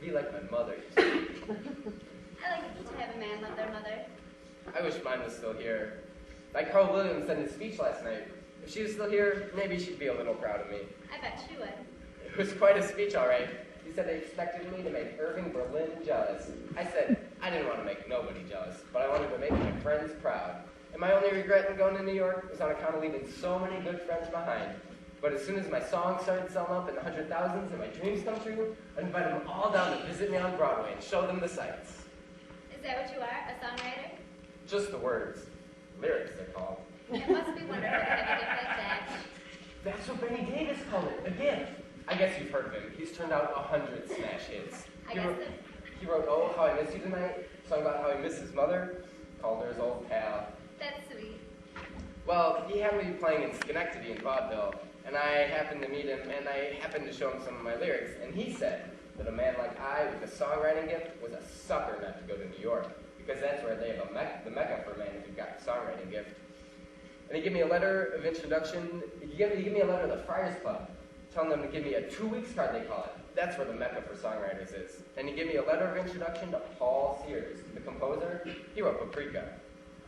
be like my mother. I like it to have a man love their mother. I wish mine was still here. Like Carl Williams said in his speech last night, if she was still here, maybe she'd be a little proud of me. I bet she would. It was quite a speech, all right. He said they expected me to make Irving Berlin jealous. I said I didn't want to make nobody jealous, but I wanted to make my friends proud. And my only regret in going to New York was on account of leaving so many good friends behind. But as soon as my song started selling up in the 100,000s and my dreams come true, I'd invite them all down to visit me on Broadway and show them the sights. Is that what you are, a songwriter? Just the words. Lyrics, they're called. It must be wonderful to have a gift like that. That's what Benny Davis called it, a gift. I guess you've heard of him. He's turned out 100 smash hits. He wrote Oh, How I Miss You Tonight, a song about how he missed his mother, called her his old pal. That's sweet. Well, he happened to be playing in Schenectady in vaudeville, and I happened to meet him, and I happened to show him some of my lyrics, and he said that a man like I with a songwriting gift was a sucker not to go to New York, because that's where they have the mecca for a man if you've got a songwriting gift. And he gave me a letter of introduction. He gave me a letter to the Friars Club, telling them to give me a 2 weeks card, they call it. That's where the mecca for songwriters is. And he gave me a letter of introduction to Paul Sears, the composer. He wrote Paprika.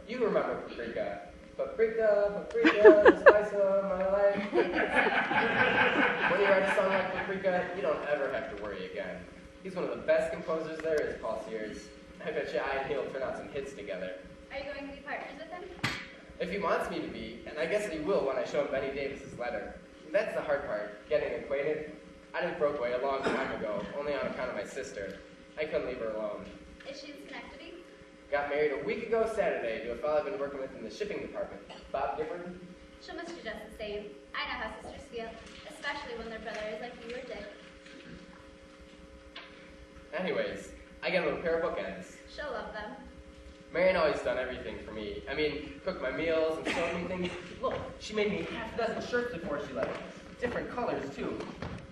You remember Paprika. Paprika, paprika, the spice of my life. When you write a song like Paprika, you don't ever have to worry again. He's one of the best composers there is, Paul Sears. I bet you I and he'll turn out some hits together. Are you going to be partners with him? If he wants me to be, and I guess he will when I show him Benny Davis's letter. That's the hard part, getting acquainted. I did Brookway a long time ago, only on account of my sister. I couldn't leave her alone. Is she in Schenectady? Got married a week ago Saturday to a fellow I've been working with in the shipping department, Bob Gifford. She'll miss you just the same. I know how sisters feel, especially when their brother is like you or Dick. Anyways, I get a little pair of bookends. She'll love them. Marion always done everything for me. I mean, cooked my meals and showed me things. Look, she made me half a dozen shirts before she left. Different colors, too.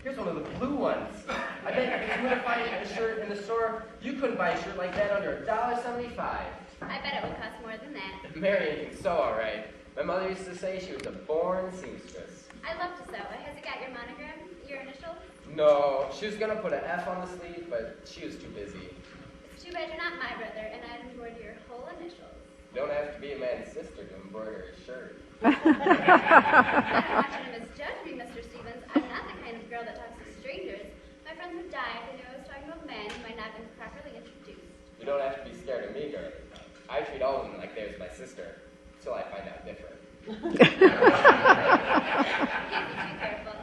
Here's one of the blue ones. I bet if you were to find a shirt in the store, you couldn't buy a shirt like that under $1.75. I bet it would cost more than that. Marion can sew all right. My mother used to say she was a born seamstress. I love to sew. Has it got your monogram, your initials? No, she was going to put an F on the sleeve, but she was too busy. It's too bad you're not my brother, and I'd embroider your whole initials. You don't have to be a man's sister to embroider a shirt. I don't want you to misjudge me, Mr. Stevens. I'm not the kind of girl that talks to strangers. My friends would die if they knew I was talking to a man who might not have been properly introduced. You don't have to be scared of me, girlie. I treat all women like they're my sister, until I find out different. Can't be too careful,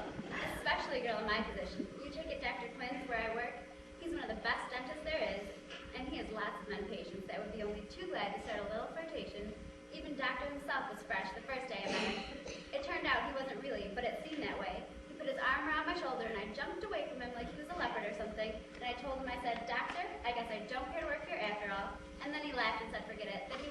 especially a girl in my position. You check at Dr. Quinn's where I work. He's one of the best dentists there is, and he has lots of men patients that would be only too glad to start a little flirtation. Even Doctor himself was fresh the first day I met him. It turned out he wasn't really, but it seemed that way. He put his arm around my shoulder, and I jumped away from him like he was a leopard or something, and I told him, I said, Doctor, I guess I don't care to work here after all. And then he laughed and said, forget it, that he